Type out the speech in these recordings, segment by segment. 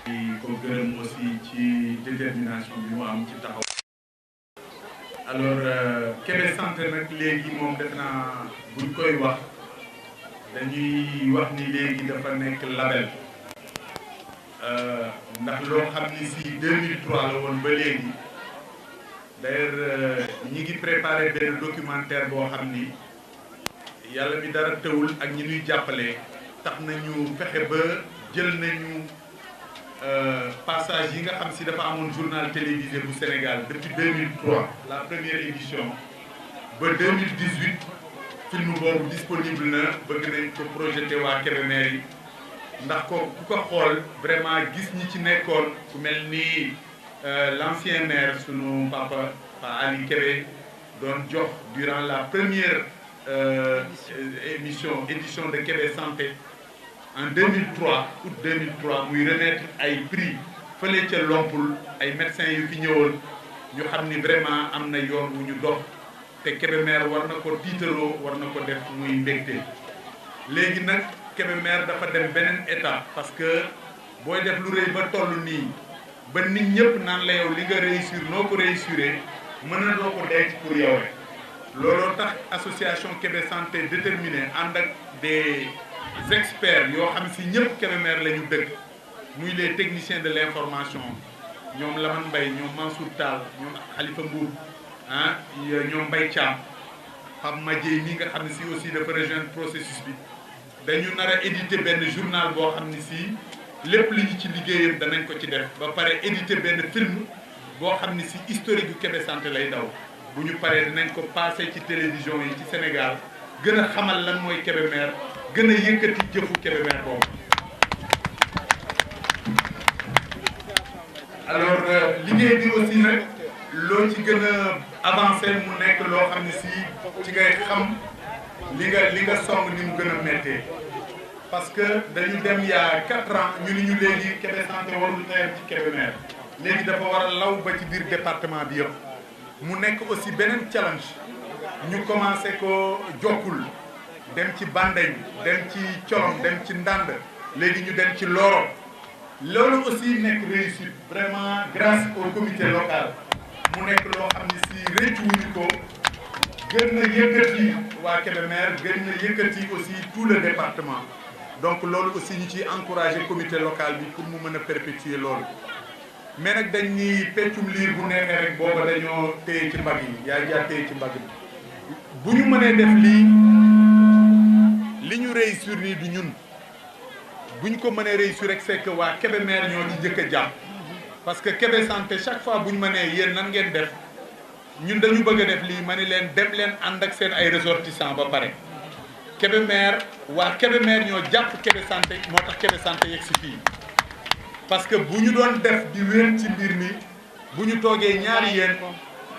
di ko gërëm aussi ci détermination bi mu am ci taxaw. alors Kébé Santé nag léegi moom def naa buñ koy wax dañuy wax ni léegi dafa nekk label ndax loo xam ni si 2003 la woon ba léegi d'ailleurs ñi ngi préparé benn documentaire boo xam ni yàlla mi dara tëwul ak ñi ñuy jàppale tax nañu fexe ba jël nañu passage yi nga xam si dafa amoon journal télévisé bu Sénégal depuis 2003 la première édition ba 2018 film boobu disponible na bëgg nañ ko projeté waa Kébémer yi ndax ku ko xool vraiment gis ñi ci nekkoon ku mel ni l'ancien maire sunu papa Ali Kébé doon jox durant la première édition de Kébé Santé en 2003 août 2003 muy remettre ay prix fële ca Lompul ay médecins yu fi ñëwoon ñu xam ni vraiment am na yoon wu ñu dox te Kébémer war na ko tiitaroo war na ko def muy mbégte léegi nag Kébémer dafa dem beneen étape parce que booy def lu rëy ba toll nii ba nit ñëpp naan la yow li nga réussir noo ko réussiré mën na doo ko denc pour yow rek looloo tax association Kébé Santé déterminée ànd ak des experts yoo xam si ñëpp Kébémer la ñu dëkk muy les techniciens de l'information ñoom Lamane Mbaye ñoom Mansour Tall ñoom Khalifa Mbour ah ñoom Mbaye Thiam Pape Madieye mi nga xam ne si aussi dafa rejoindre processus bi dañu nar a éditer benn journal boo xam ne si lépp li ñu ci liggéeyam danañ ko ci def ba pare éditer benn film boo xam ne si historique yu Kébé Santé lay daw bu ñu paree dinañ ko passé ci télévision yi ci Sénégal gën a xamal lan mooy Kébémer gën a yëkkati jëfu Kébémer boobu. alors liggéey bi aussi nag loo ci gën a avancé mu nekk loo xam ne si ci ngay xam li nga song ni mu gën a méttee parce que dañu dem yaa 4 ans ñu ni ñu léegi Kébé Santé warul tayam ci Kébémer léegi dafa war a law ba ci biir département bi yëpp mu nekk aussi beneen challenge ñu commencé ko Jokkul dem ci Bandeñ dem ci Colom dem ci Ndand léegi ñu dem ci Loro loolu aussi nekk réussite vraiment grâce au comité local mu nekk loo xam ne si réccu wuñu ko gën na yëkkati waa Kébémer gën na yëkkati aussi tout le département donc loolu aussi ñu ciy encouragé comité local bi pour mu mën a perpétuer loolu mais nag dañ ni peccum liir bu neexee rek booba dañoo téye ci mbagg yi yaa jaa téye ci mbagg bi bu ñu mënee def lii li ñu réussir nii du ñun bu ñu ko mënee réussir rek c'est que waa Kébémer ñoo ci njëkk a jàpp parce que Kébé Santé chaque fois bu ñu mënee yéen nan ngeen def ñun dañu bëgg a def lii ma ni leen dem leen ànd ak seen ay ressortissants ba pare Kébémer waa Kébémer ñoo jàpp Kébé Santé moo tax Kébé Santé yegg si fii parce que bu ñu doon def di wér ci mbir mi bu ñu toogee ñaari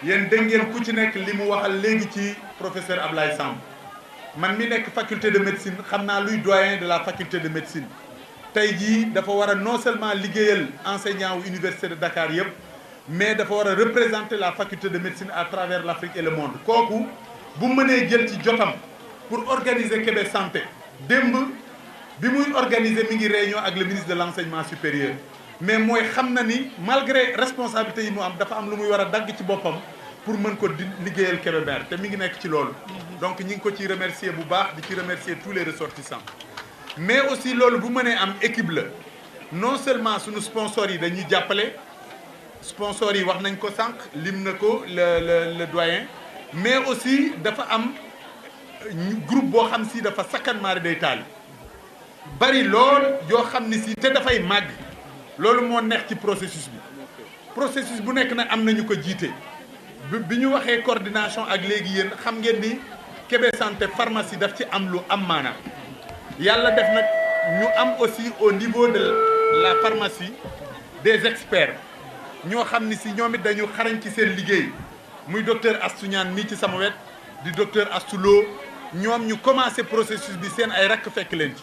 yéen dégg ngeen ku ci nekk li mu waxal léegi ci professeur Ablaye Samb man mi nekk faculté de médecine xam naa luy doyen de la faculté de médecine tey jii dafa war a non seulement liggéeyal enseignant wu université de Dakar yëpp mais dafa war a représenter la faculté de médecine à travers l'Afrique et le monde kooku bu mënee jël ci jotam pour organiser Kébé Santé démb bi muy organiser mi ngi réunion ak le ministre de l'enseignement supérieur mais mooy xam na ni malgré responsabilité yi mu am dafa am lu muy war a dagg ci boppam pour mën ko di liggéeyal Kébémer te mi ngi nekk ci loolu donc ñi ngi ko ci remercier bu baax di ci remercier tous les ressortissants mais aussi loolu bu mënee am équipe la non seulement suñu sponsors yi dañuy jàppale sponsors yi wax nañ ko sànq lim na ko le doyen mais aussi dafa am groupe boo xam si dafa sakkan maari day taali bari lool yoo xam ni si te dafay màgg loolu moo neex ci processus bu nekk nag am nañu ko jiite bi ñu waxee coordination ak léegi yéen xam ngeen ni Kébé Santé pharmacie daf ci am lu am maanaam yàlla def nag ñu am aussi au niveau de la pharmacie des experts ñoo xam ni si ñoom it dañu xarañ ci seen liggéey muy docteur Astou Niane mii ci sama wet di docteur Astou Lo ñoom ñu commencé processus bi seen ay rakk fekk leen ci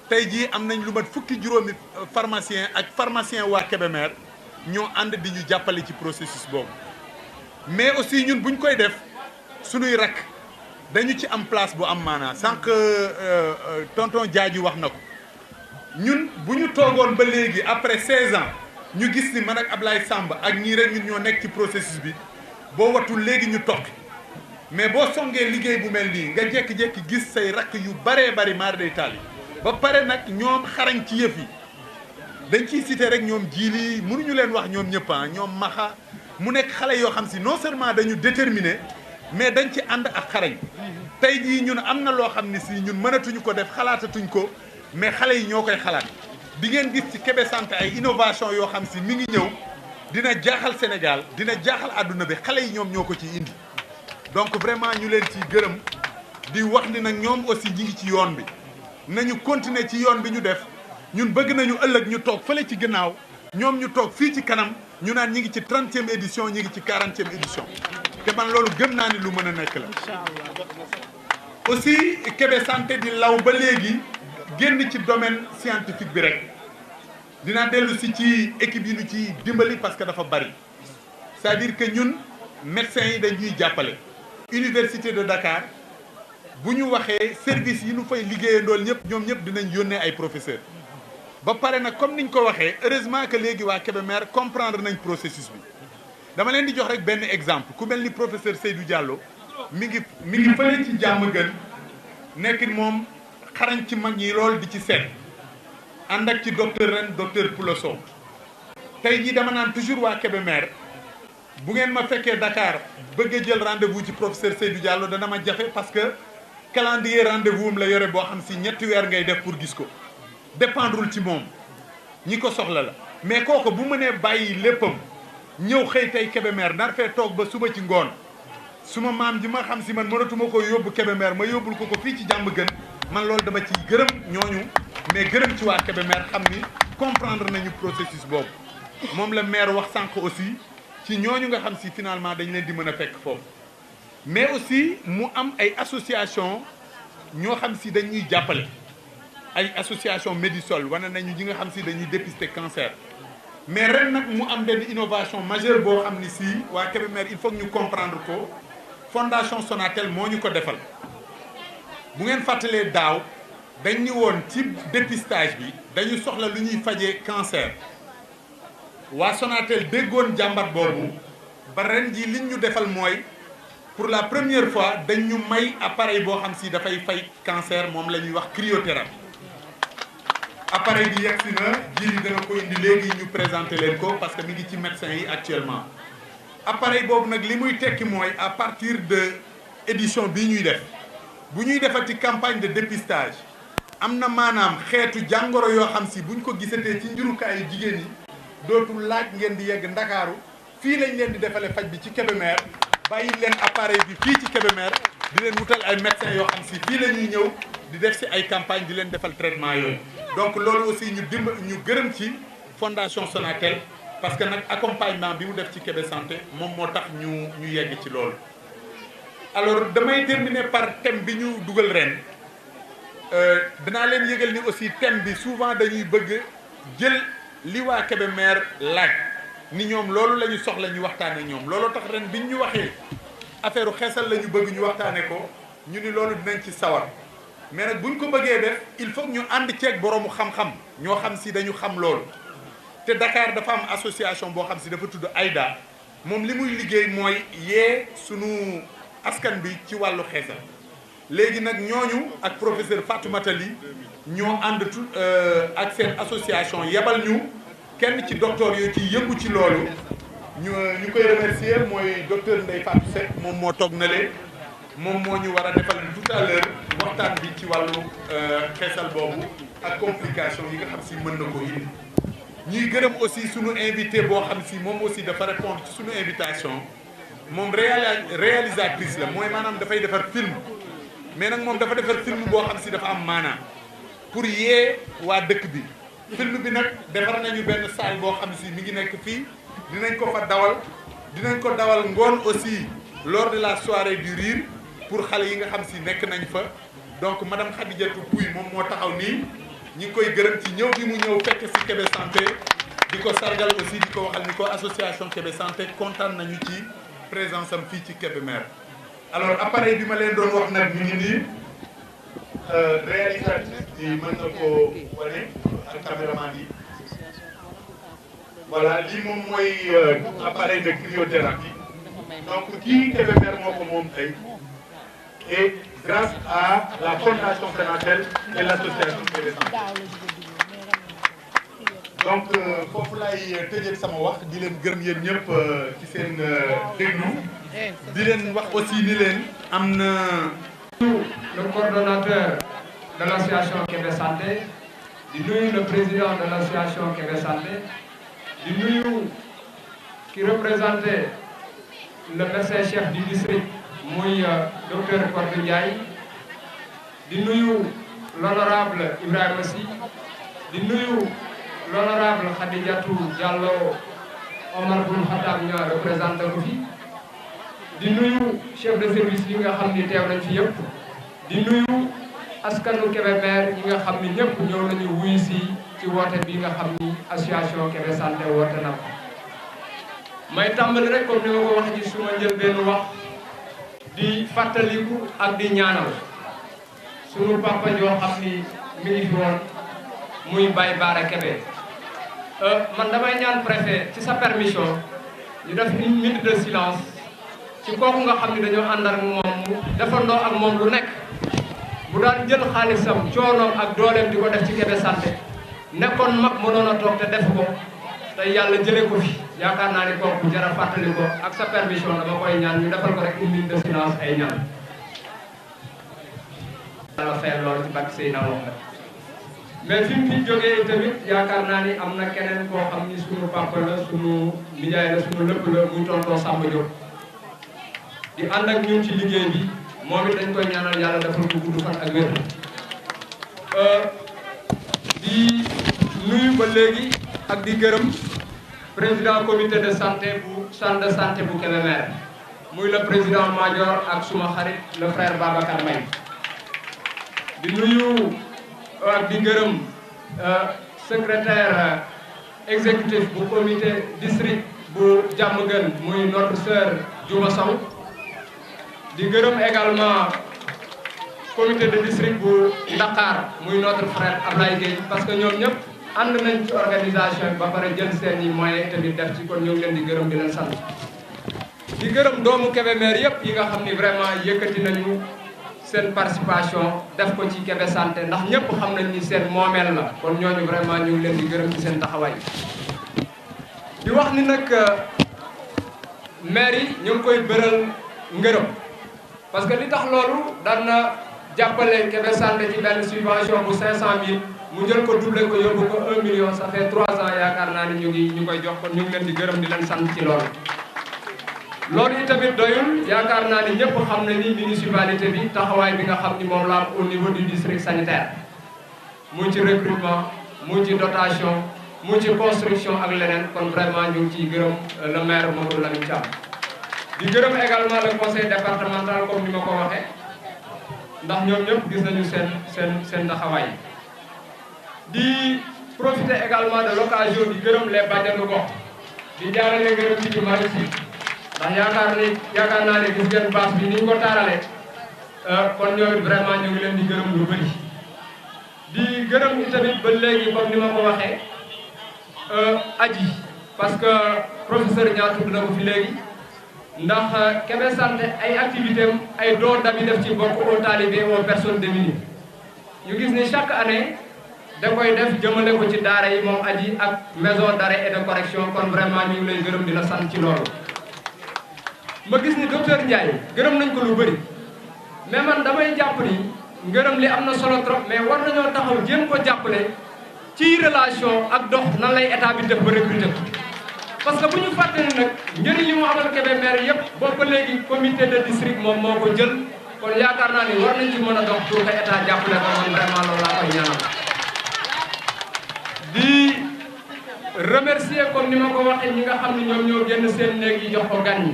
tey jii am nañ lu mat fukki juróomi pharmacien ak pharmacien waa Kébémer ñoo ànd di ñu jàppale ci processus boobu mais aussi ñun buñ koy def suñuy rakk dañu ci am place bu am maanaa sànq tonton Diadji wax na ko ñun bu ñu toogoon ba léegi après 16 ans ñu gis ni man ak Ablaye Samb ak ñii rek ñun ñoo nekk ci processus bi boo watul léegi ñu toog mais boo songee liggéey bu mel nii nga jékki-jékki gis say rakk yu baree bari maar day taal yi ba pare nag ñoom xarañ ci yëf yi dañ ciy cité rek ñoom jiili mënuñu leen wax ñoom ñëpp ñoom maxa mu nekk xale yoo xam si non seulement dañu déterminé mais dañ ci ànd ak xarañ tey jii ñun am na loo xam ne si ñun mënatuñu ko def xalaatatuñ ko mais xale yi ñoo koy xalaat di ngeen gis ci Kébé Santé ay innovation yoo xam si mi ngi ñëw dina jaaxal Sénégal dina jaaxal àdduna bi xale yi ñoom ñoo ko ci indi donc vraiment ñu leen ciy gërëm di wax ni nag ñoom aussi ñi ngi ci yoon bi nañu continuer ci yoon bi ñu def ñun bëgg nañu ëllëg ñu toog fële ci ginnaaw ñoom ñu toog fii ci kanam ñu naan ñi ngi ci 30e édition ñi ngi ci 40e édition te man loolu gëm naa ni lu mën a nekk la aussi Kébé Santé di law ba léegi génn ci domaine scientifique bi rek dinaa dellu si ci équipe yi ñu ci dimbali parce que dafa bari c'est-à-dire que ñun médecins yi dañuy jàppale Université de Dakar bu ñu waxee service yi ñu fay liggéeyandool ñëpp ñoom ñëpp dinañ yónnee ay professeurs ba pare nag comme niñ ko waxee heureusement que léegi waa Kébémer comprendre nañ processus bi dama leen di jox rek benn exemple ku mel ni professeur Seydou Diallo mi ngi fële ci jàmm gën nekk moom xarañ ci mag ñi lool di ci seet ànd ak ci docteur ren docteur Pouloso tey jii dama naan toujours waa Kébémer bu ngeen ma fekkee Dakar bëgg a jël rendez-vous ci professeur Seydou Diallo dana ma jafe parce que calendrier rendez-vous am la yore boo xam si ñetti weer ngay def pour gis ko dépendrul ci moom ñi ko soxla la mais kooku bu mënee bàyyi léppam ñëw xëy tey Kébémer nar fee toog ba suba ci ngoon suma maam ji ma xam si man mënatuma ko yóbbu Kébémer ma yóbbul ko fii ci jàmm gën man loolu dama ciy gërëm ñooñu mais gërëm ci waa Kébémer xam ni comprendre nañu processus boobu moom la maire wax sànq aussi ci ñooñu nga xam si finalement dañ leen di mën a fekk foofu mais aussi mu am ay association ñoo xam si dañuy jàppale ay association Médisol wane nañu ñi nga xam si dañuy dépister cancer mais ren nag mu am benn innovation majeure boo xam ni si waa Kébémer il faut que ñu comprendre ko fondation Sonatel moo ñu ko defal bu ngeen fàttalee daaw dañ ni woon ci dépistage bi dañu soxla lu ñuy fajee cancer waa Sonatel déggoon jàmbat boobu ba ren ji liñ ñu defal mooy pour la première fois dañ ñu may appareil boo xam si dafay fay cancer moom la ñuy wax cryothérapie appareil bi yegsi na jii dana ko indi léegi ñu présenté leen ko parce que mi ngi ci médecins yi actuellement appareil boobu nag li muy tekki mooy à partir de édition bii ñuy def bu ñuy defati campagne de dépistage am na maanaam xeetu jàngoro yoo xam si buñ ko gisatee ci njurukaayu jigéen ñi dootul laaj ngeen di yegg Ndakaaru fii lañ leen di defale faj bi ci Kébémer bàyyi leen appareil bi fii ci Kébémer di leen wutal ay médecins yoo xam si fii la ñuy ñëw di def si ay campagne di leen defal traitement yooyu donc loolu aussi ñu gërëm ci fondation Sonatel parce que nag accompagnement bi mu def ci Kébé Santé moom moo tax ñu yegg ci loolu alors damay terminer par thème bi ñu dugal ren dinaa leen yëgal ni aussi thème bi souvent dañuy bëgg jël li waa Kébémer laaj ni ñoom loolu la ñu soxla ñu waxtaane ñoom loolu tax ren biñ ñu waxee affaire xeesal la ñu bëgg ñu waxtaane ko ñu ni loolu dinañ ci sawar mais nag buñ ko bëggee def il faut ñu ànd ceeg boroomu xam-xam ñoo xam si dañu xam loolu te Dakar dafa am association boo xam si dafa tudd AIDA moom li muy liggéey mooy yee sunu askan bi ci wàllu xeesal léegi nag ñooñu ak professeur Fatoumata Ly ñoo ànd ak seen association yebal ñu kenn ci docteur yooyu ci yëngu ci loolu ñu koy remercier mooy docteur Ndeye Fatou Seck moom moo toog na le moom moo ñu war a defal tout à l'heure waxtaan bi ci wàllu xeesal boobu ak complication yi nga xam si mën na ko indi ñuy gërëm aussi sunu invité boo xam si moom aussi dafa répondre ci sunu invitation moom réalisatrice la mooy maanaam dafay defar film mais nag moom dafa defar film boo xam si dafa am maanaam pour yee waa dëkk bi film bi nag defar nañu benn salle boo xam si mi ngi nekk fii dinañ ko fa dawal ngoon aussi lors de la soirée du rire pour xale yi nga xam si nekk nañ fa donc madame Khadijatou Pouy moom moo taxaw nii ñi ngi koy gërëm ci ñëw bi mu ñëw fekk si Kébé Santé di ko sargal aussi di ko waxal ni ko association Kébé Santé kontaan nañu ci présence am fii ci Kébémer alors appareil bi ma leen doon wax nag mi ngi nii réalisatrice bi mën na ko wane ak caméraman yi voilà lii moom mooy appareil de cryothérapie donc kii Kébémer moo ko moom tey et grâce à la fondation Sénatel et l'association Kébémer donc foofu laay tëjee sama wax di leen gërëm yéen ñëpp ci seen déglu di leen wax aussi ni leen am na le coordonnateur de l'association Kébé Santé di nuyu le président de l'association Kébé Santé di nuyu qui représentait le médecin chef du district muy docteur Codé Ndiaye di nuyu l'honorable Ibrahima Sy di nuyu l'honorable Khadijatou Diallo Omar Boun Khattab ñoo représenté ko fi di nuyu chef de service yi nga xam ni teew nañ fi yëpp di nuyu askanu Kébémer yi nga xam ni ñëpp ñëw nañu wuyu si ci woote bi nga xam ni association Kébé Santé woote na ko may tàmbali rek comme ni ma ko wax ci suma njëlbéenu wax di fàttaliku ak di ñaanal sunu papa joo xam ni mi ngi fi woon muy Baye Bara Kébé man damay ñaan préfet ci sa permission ñu def une minute de silence ci kooku nga xam ni dañoo ànd ak moom defandoo ak moom lu nekk bu daan jël xaalisam coonoom ak dooleem di ko def ci Kébé Santé nekkoon mag mënoon a toog te def ko te yàlla jëlee ko fi yaakaar naa ni kooku jara fàttali ko ak sa permission dama koy ñaan ñu defal ko rek une minute de silence ay ñaan yàlla fay loolu ci bàkk Seydina Muhammad mais fi mu fi jógee tamit yaakaar naa ni am na keneen koo xam ni sunu papa la sunu nijaay la sunu lépp la muy tonton Samba Diop di ànd ak ñun ci liggéey bi moom it dañ koy ñaanal yàlla defal ko gudd fan ak wér di nuyu ba léegi ak di gërëm président comité de santé bu centre de santé bu Kébémer muy le président Madior ak suma xarit le frère Babacar Mbaye di nuyu ak di gërëm secrétaire exécutif bu comité district bu Diamaguène muy notre sœur Diouma Sow di gërëm également comité de district bu Dakar muy notre frère Ablaye Gueye parce que ñoom ñëpp ànd nañ ci organisation ba pare jël seen i moyens tamit def ci kon ñu ngi leen di gërëm di leen sant di gërëm doomu Kébémer yëpp yi nga xam ni vraiment yëkkati nañu seen participation def ko ci Kébé Santé ndax ñëpp xam nañ ni seen moomeel la kon ñooñu vraiment ñu ngi leen di gërëm ci seen taxawaay di wax ni nag maire yi ñu ngi koy bëral ngërëm parce que li tax loolu daan na jàppale Kébé Santé ci benn subvention bu 500000 mu jël ko doublé ko yóbbu ko 1 million ça fait 3 ans yaakaar naa ni ñu koy jox kon ñu ngi leen di gërëm di leen sant ci loolu. loolu itamit doyul yaakaar naa ni ñëpp xam na ni municipalité bi taxawaay bi nga xam ni moom la am au niveau du district sanitaire mu ci recrutement mu ci dotation mu ci construction ak leneen kon vraiment ñu ngi ciy gërëm le maire Mamadou Lamine Thiam. di gërëm également le conseil départemental comme ni ma ko waxee ndax ñoom ñëpp gis nañu seen taxawaay di profiter également de l'occasion di gërëm les bajenu gox di jaarale gërëm ci Malick Sy ndax yaakaar naa ne gis ngeen bâche bi ni ñu ko taarale kon ñoom vraiment ñu ngi leen di gërëm lu bëri di gërëm itamit ba léegi comme ni ma ko waxee aji parce que professeur Niang tudd na ko fi léegi ndax Kébé Santé ay activité am ay dons d'ami def ci bokk aux talibés aux personnes démunies ñu gis ni chaque année da koy def jëmale ko ci daara yi moom aji ak maison d'arrêt et de correction kon vraiment ñu ngi lay gërëm di la sant ci loolu. ma gis ni docteur Ndiaye gërëm nañ ko lu bëri mais man damay jàpp ni ngërëm li am na solo trop mais war nañoo taxaw jéem ko jàppale ci relation ak dox nan lay état bi def ba recruter ko. parce que bu ñu fàtte ni nag njëriñ li mu amal Kébémer yëpp boobu ba léegi comité de district moom moo ko jël kon yaakaar naa ni war nañ ci mën a dox pour que état jàppale ko man vraiment loolu laa koy ñaanal. di remercier comme ni ma ko waxee ñi nga xam ne ñoom ñoo génn seen néeg yi jox ko gan ñi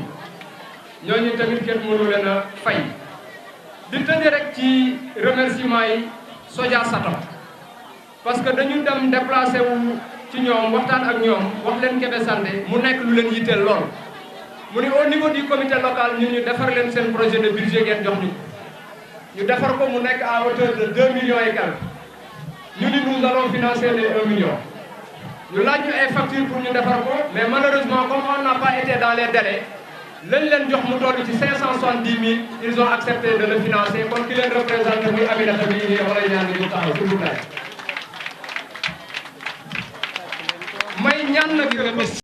ñooñu tamit kenn mënu leen a fay. di tëjee rek ci remerciement yi Sodia Satom parce que dañu dem déplacé wu. ci ñoom waxtaan ak ñoom wax leen Kébé Santé mu nekk lu leen yitteel lool mu ni au niveau du comité local ñun ñu defar leen seen projet de budget ngeen jox ñu defar ko mu nekk à hauteur de 2 millions et quelques ñu ni nous allons financer les 1 million. ñu laaj ñu ay factures pour ñu defar ko mais malheureusement comme on n'a pas été dans les délais lañ leen jox mu toll ci 570 000 ils ont accepté de le financer kon ki leen représenté muy Aminata bii nii wala ñaan ñu taxaw s'il vous plaît may ñaan nag